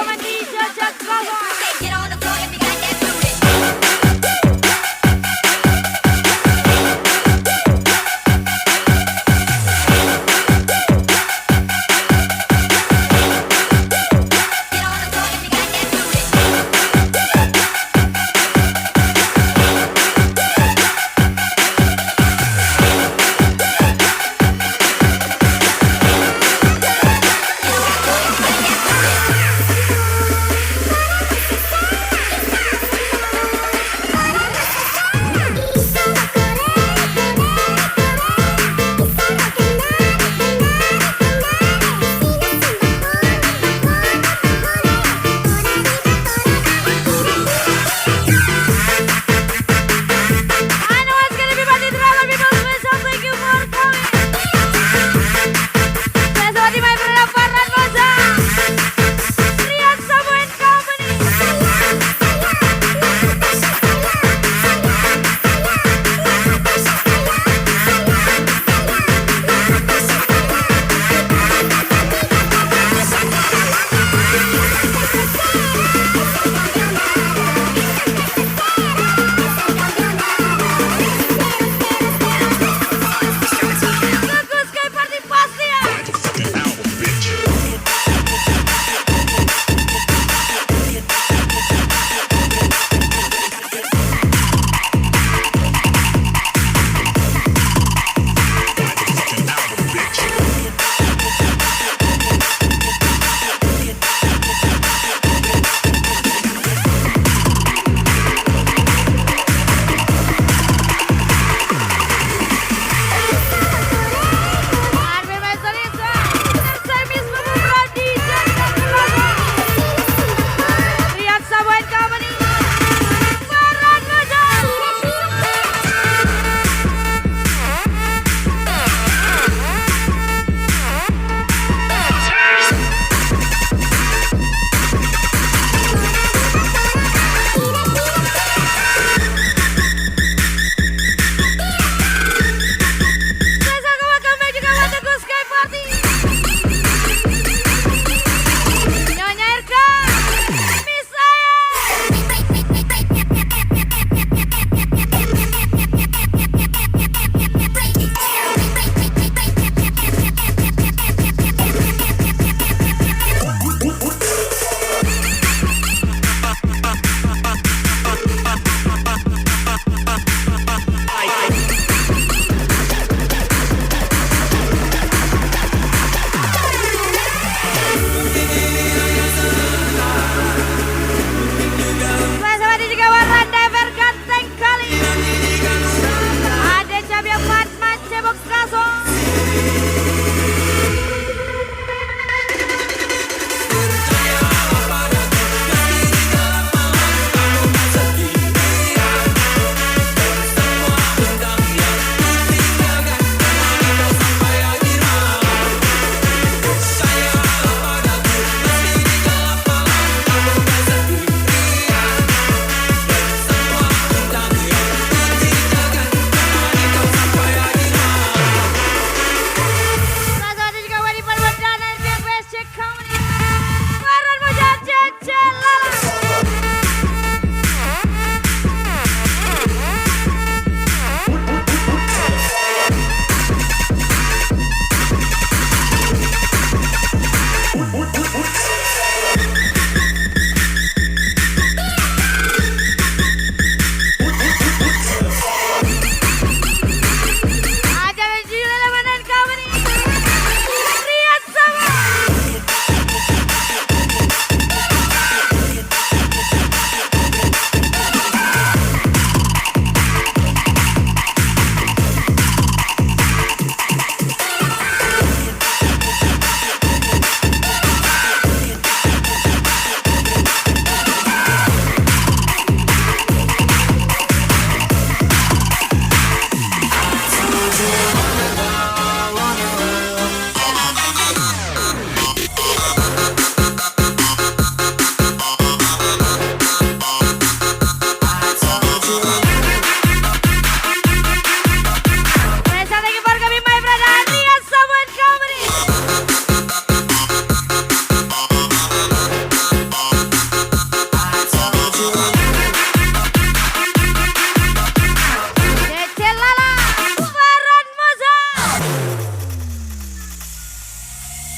Come on, DJ Jack, come on. Get on the floor if you got that booty.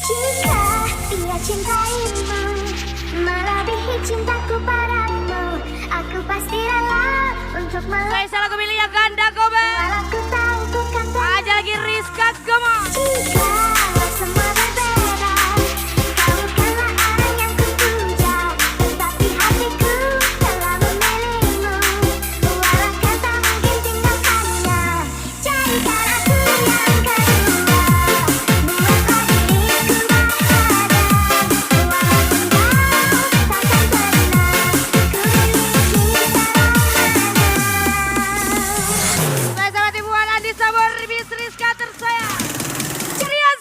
Jika dia cintaimu melebihi cintaku padamu, aku pasti rela untuk Saya salah memilih yang ganda Gobe. walau ku tahu ku kan Aja lagi Rizka Gema. jika semua berbeda, kau bukanlah orang yang kupuja, tetapi hatiku telah memilihmu. Walau kau tak mungkin tinggalkannya, jadikan aku yang kedua. Buatlah diriku bahagia, walaupun kau takkan pernah ku miliki selamanya. Saya sahabat Ibu Andi Sabor Bis Rizka tersayang. Ceria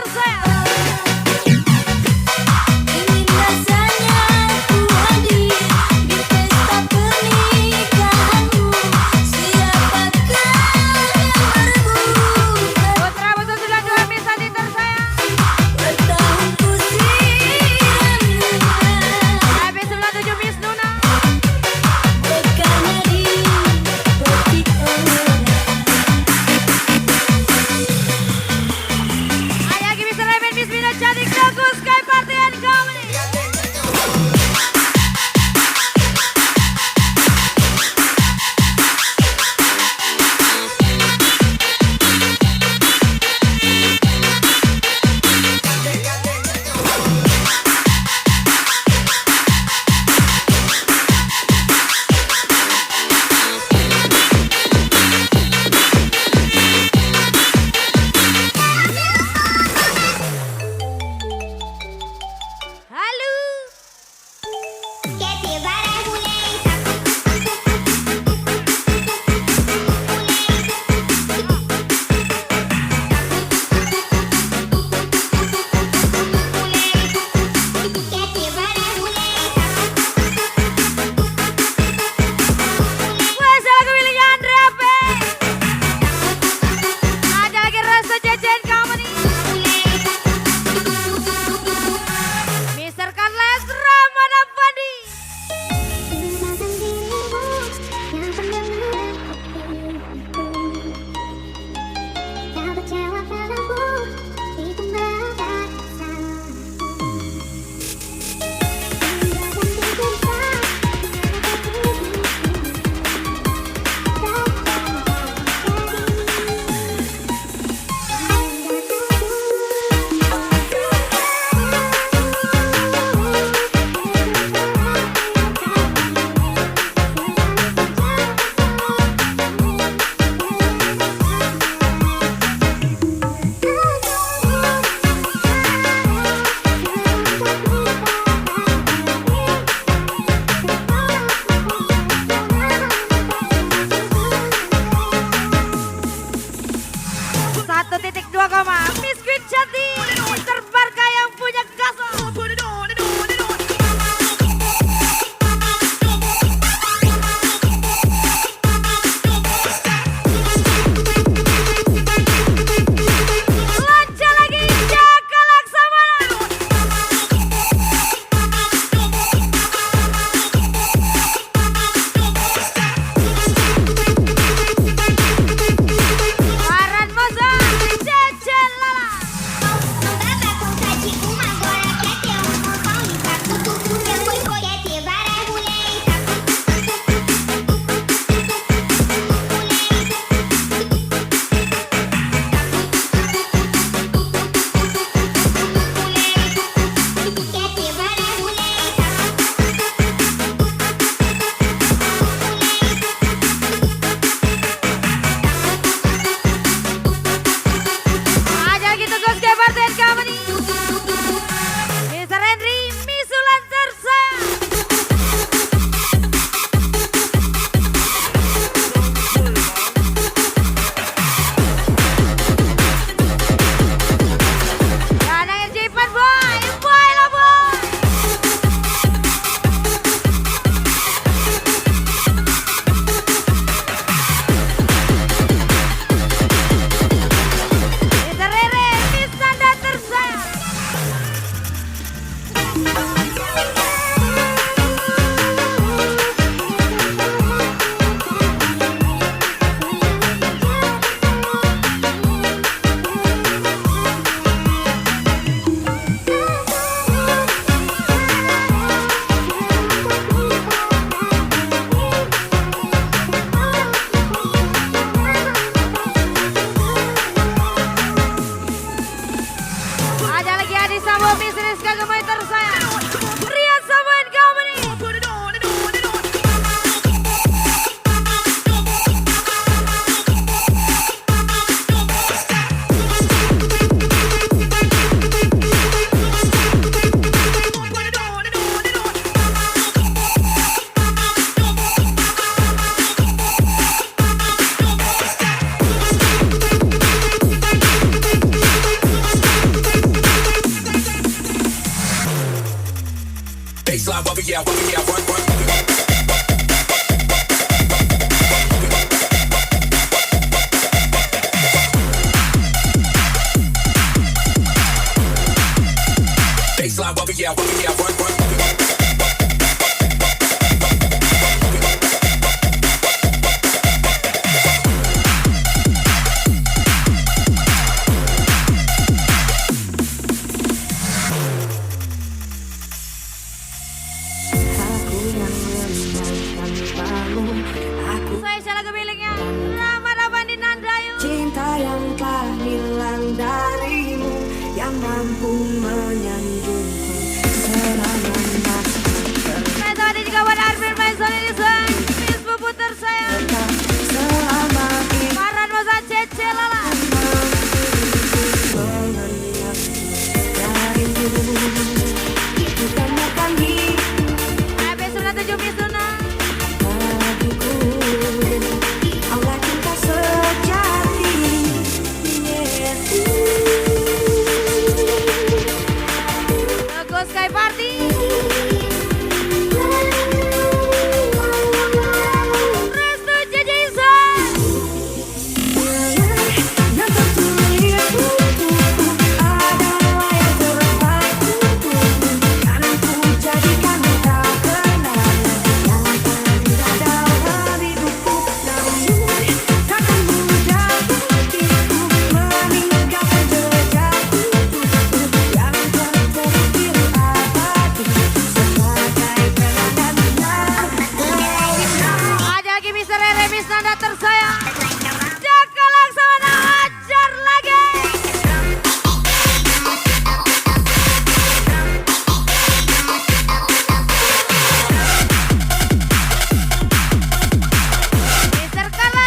tersayang. Ingin rasanya ku hadir di pesta pernikahanmu. Siapakah yang merebutkan Putra Batu 92 Miss Santi tersayang. bertahun usiamu? AB 97 Miss Nuna. Bekannya di petik orang. Ayah Miss Remen Miss Mina cantik Doku Sky Party and Comedy. Halo. Katy barang mulai Katy barang mulai Wes lagu miliknya Andre Ape. Ada lagi rasa jajan Comedy. Mr. Carles Ramana Pandi. Menantang dirimu yang pendengar tak berjawab padaku di pembatas salahku. Satu titik 2 koma. Miss Queen Cantik. Mr. Barka yang punya kasa. Lancar lagi Jaka Laksamana. Farhan Moza, Cece Lala. Ada lagi tugas Sky Party and Comedy. Mr. Henry Misulan tersayang. Dan yang Jipan boy, boy lah boy. Mr. Rere, Miss Nanda tersayang. Ada lagi Adi Sambo, Miss Rizka Gemoy tersayang. Rian Sambo and Comedy. Baseline, what we out, run, run. Baseline, what we out, run, run. Aku yang menyenangkan kamu. Aku Saya lagu miliknya Rahmat Afandi Nandayu. cinta yang telah hilang darimu, yang mampu menyanjungku selamanya. Saya tadi juga buat Arvin Maison ini sang Miss Pupu tersayang Tetap selama ini Farhan Mosa Cece Lala. mengenang darimu. Itu karena kami AB 97 Miss Luna. bagiku, Allah cinta sejati. Yeah. Go Sky Party. Restu JJ Isan. Yang tertulis untukku adalah yang terbaik untukku. Kan ku jadikan kau kenangan yang terindah dalam hidupku. Namun takkan mudah bagiku meninggalkan jejak untukku yang terukir abadi sebagai kenangan. Ada lagi Mr. Rere Miss Nanda tersayang. Jaka Laksana ajar lagi. Mr. Kala.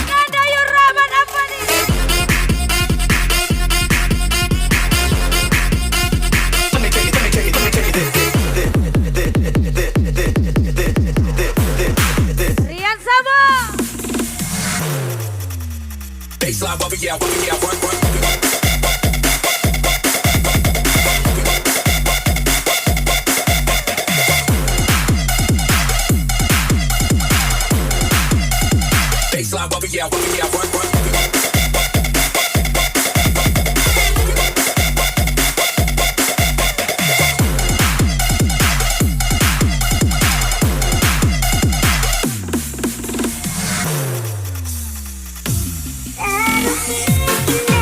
Nandayu Rahmat Afandi. Rian Sabo. Baseline, what we out, run, run. Baseline, what we out, run, run. I don't feel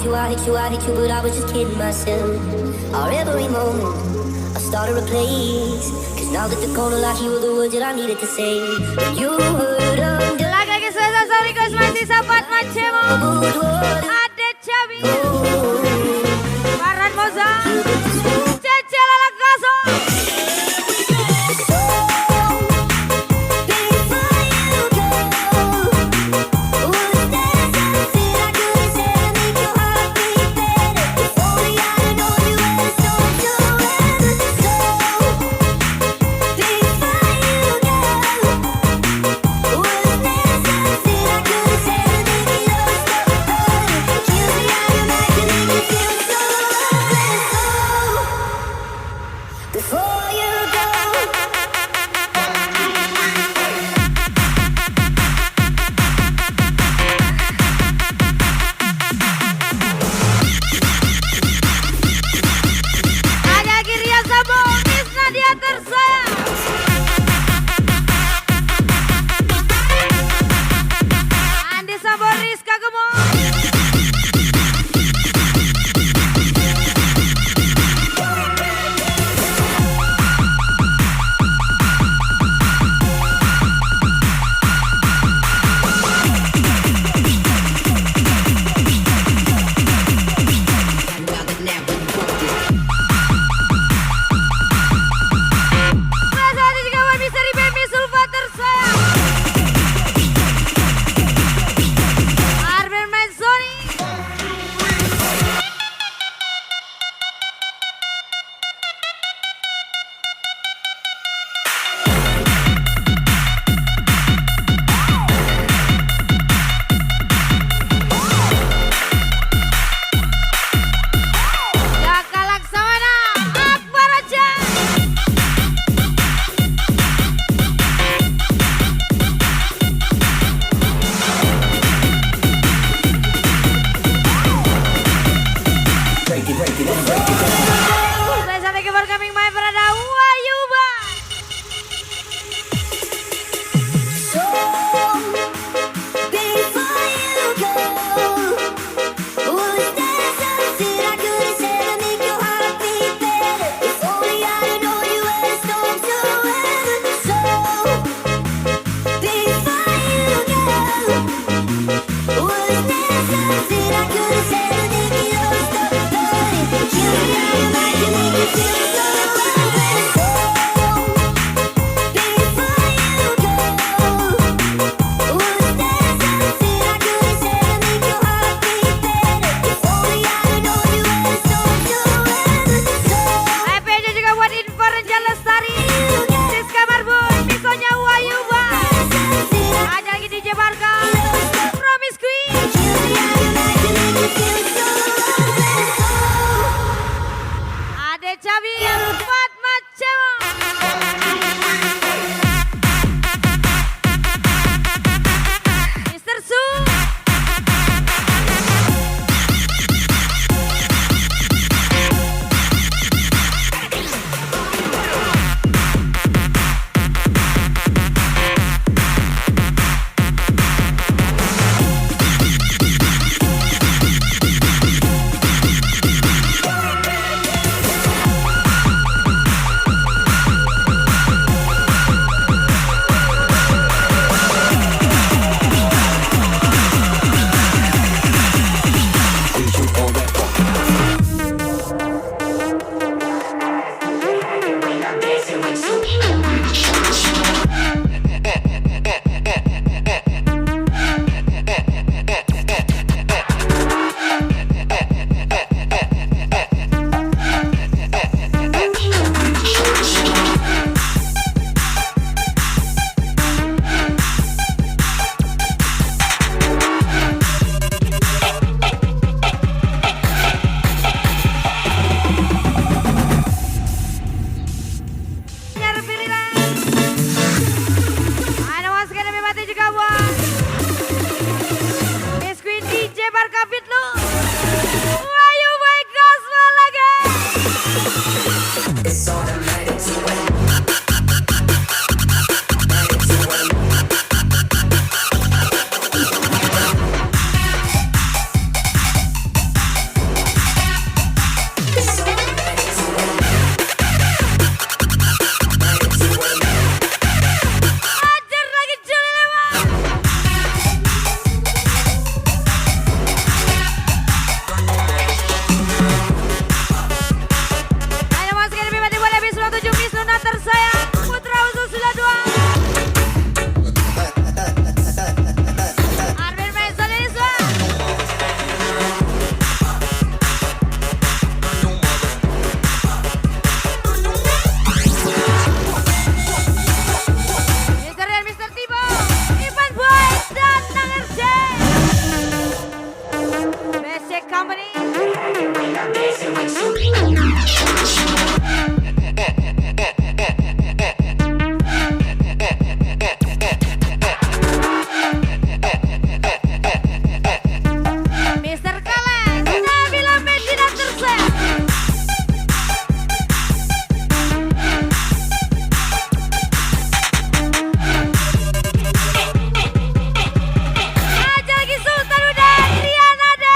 hate you, but I was just kidding myself. Our every moment, I started a place. Cause now that the corner lock, you were the words that I needed to say. When you heard under Lagi-lagi spesial request masih sahabat Macemo. good word, Ada Cabi, Farhan Moza, Cece Lala Kaso. Kills me how you Mr. Kales, Nabila Medina Tersa. Aja lagi Sultan udah Riana deh.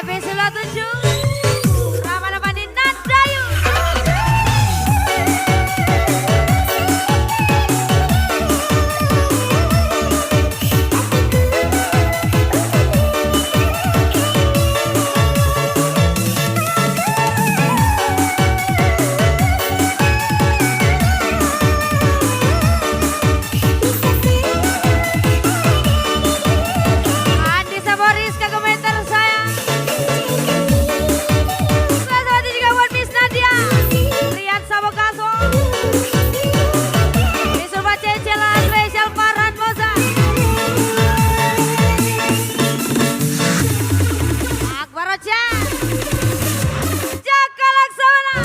B97 Ramana Bandi Nadayu. Andi Saboris ke komentar saya. Selamat hati juga buat Miss Nadia, Rian Sabokaso, Miss Urba Cecela, spesial Farhan Moza, Akbar Ocha, Jaka Laksamana,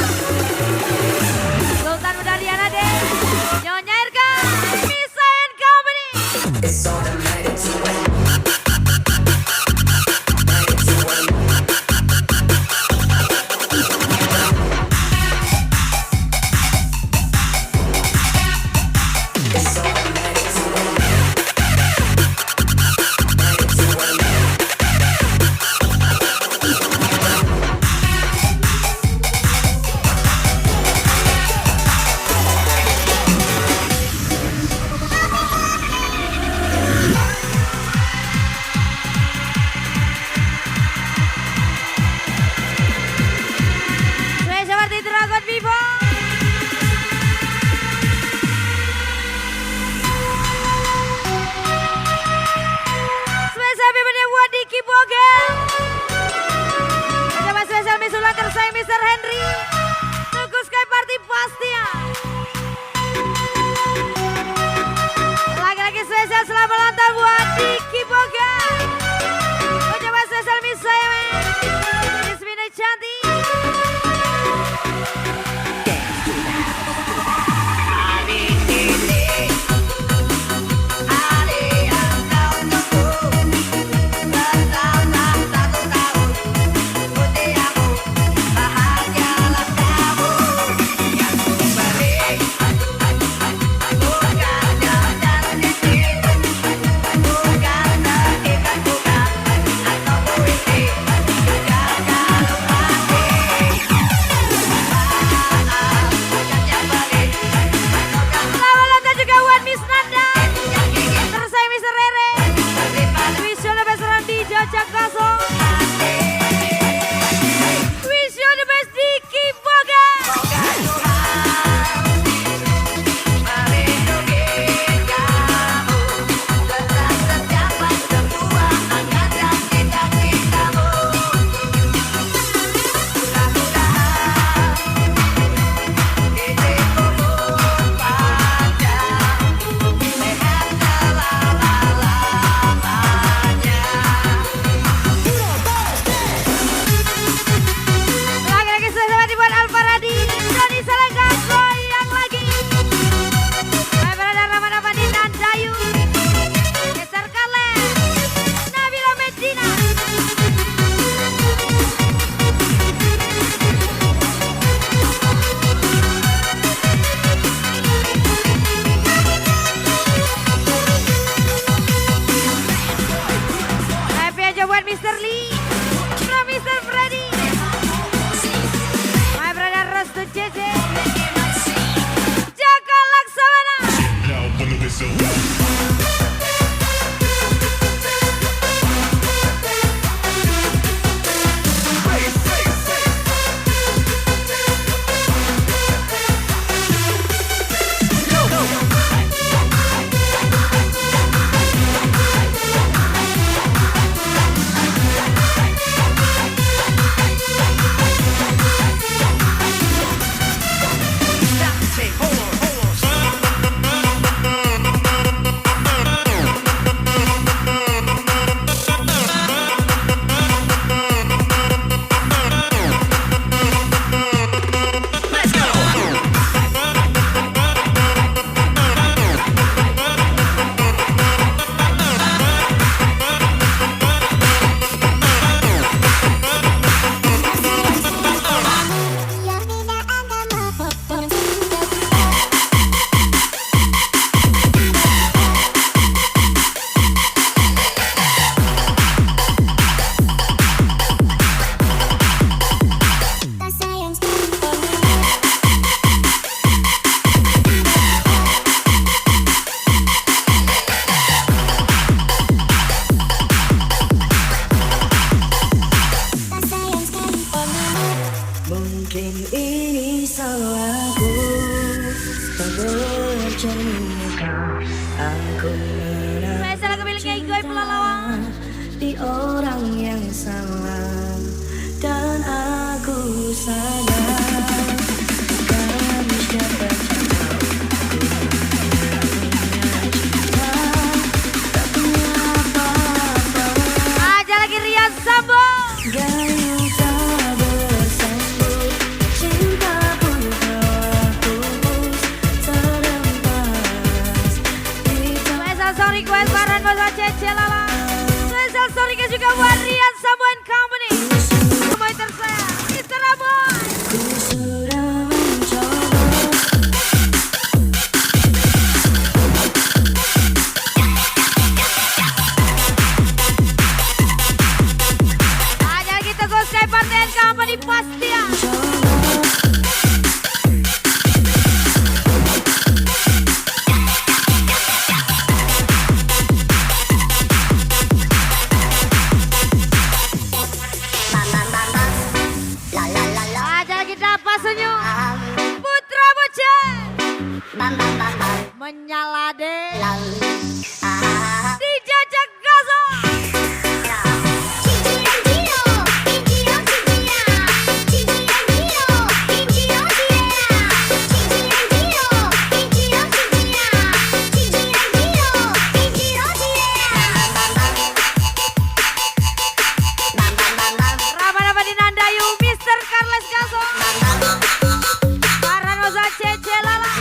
Sultan Muda Riana deh, Nyonya Irka, Misa and Company. Spesial seperti Dragon Vivo. Spesial birthday buat Diki Bogel. Coba spesial Miss Ulan tersayang Mr. Henry. Tunggu Sky Party pasti ya. Lagi-lagi spesial selamat ulang tahun buat Diki Bogel. Coba spesial Miss saya, Miss Mina cantik. Mungkin ini salahku tak bercerita. Aku Spesial kemiliknya Igoy Pelalawan. di orang yang salah dan aku sadar kamu siapa cinta tak punya apa-apa Aja lagi Rian Sambo. gayu tak bersambut cinta pun telah pupus terlepas di Spesial sorry request Baran Bosa Cece Lala. Spesial sorry ke juga buat Rian Sambo and Company. Semuanya tersayang Mr. Aboy. ku sudah mencoba. Aja lagi Teguh Sky Party and Company pasti ya. Aja lagi dapat senyum Putra Bocah menyala deh dijajak gaso. Rama-rama dinandayu Mr. Carles Gaso. Baran Bosa Cece Lala.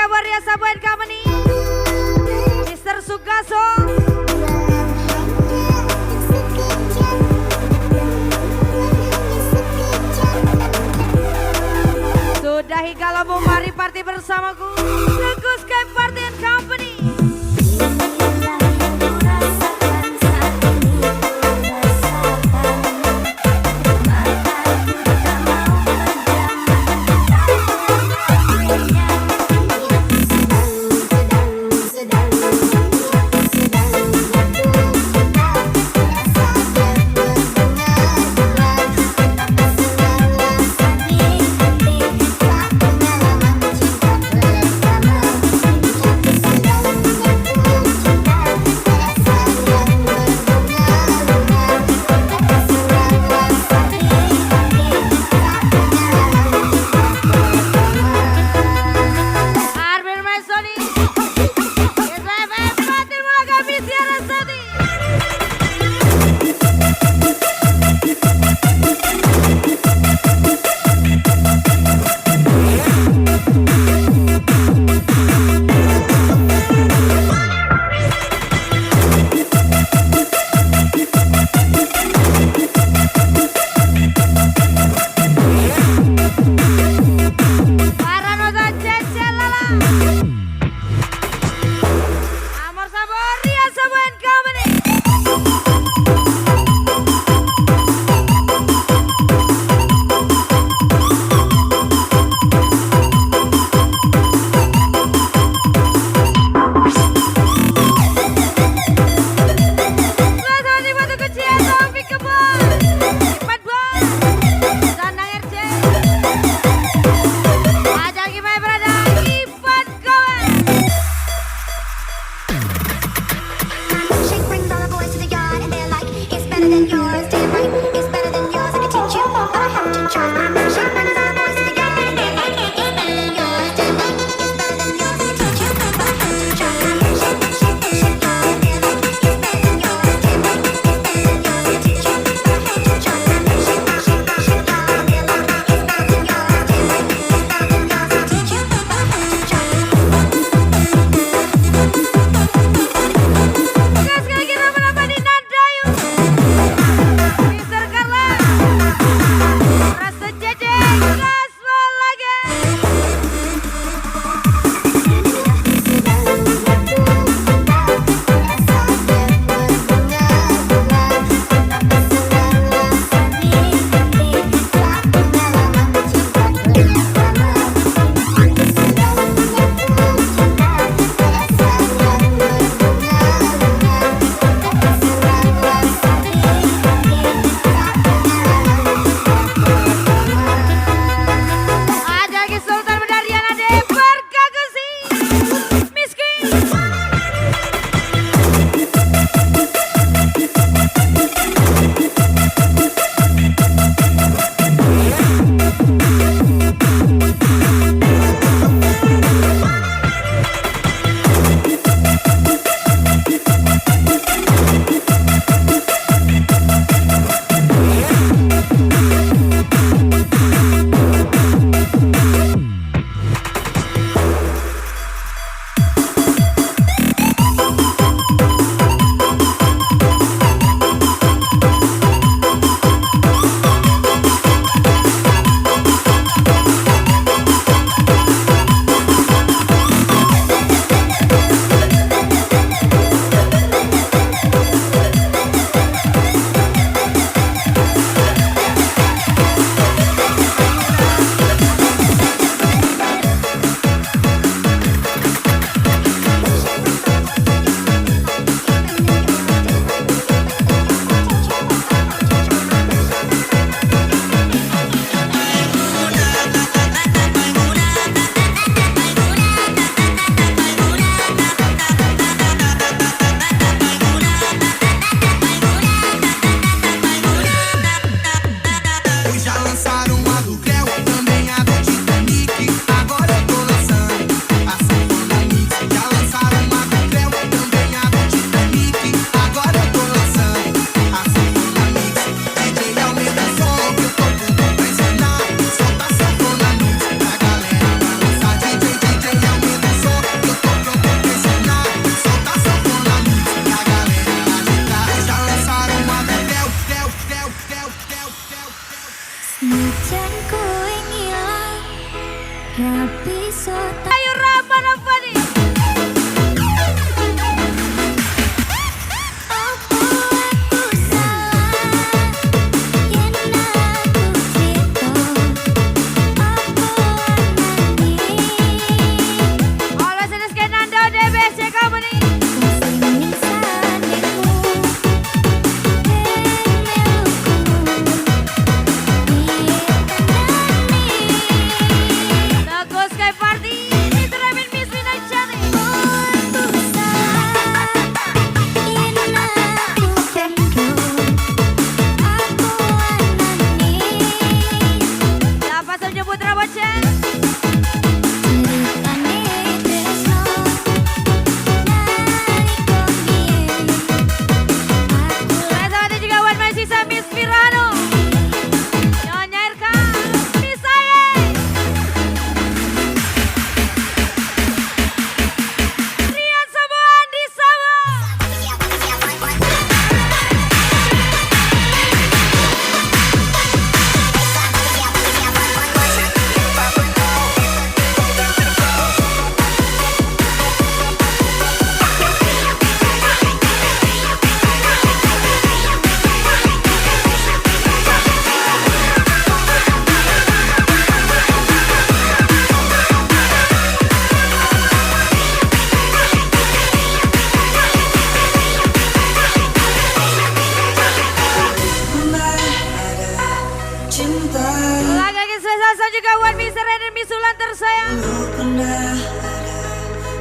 juga buat Ria Sabuan Company, Mr. Sugaso, sudahi kalemu mari party bersamaku, Teguh Sky Party and Company.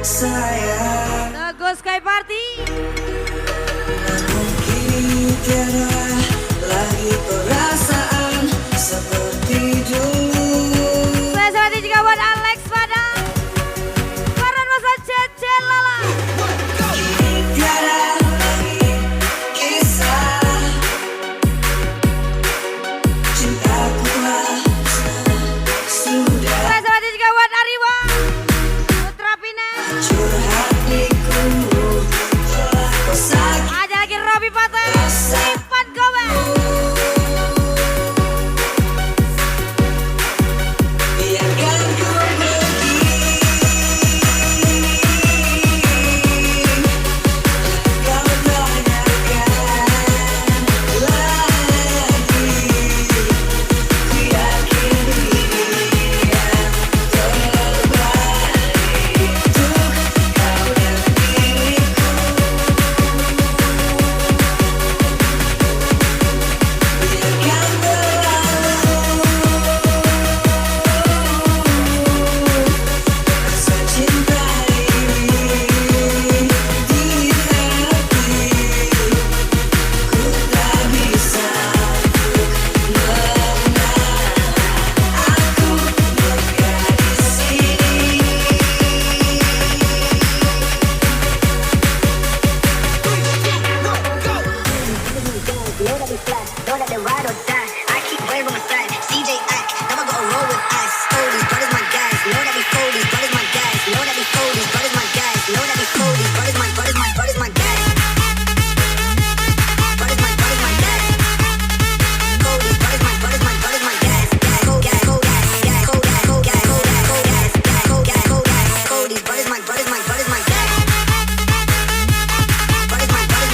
sayang. Teguh Sky Party. Namun kini tiada lagi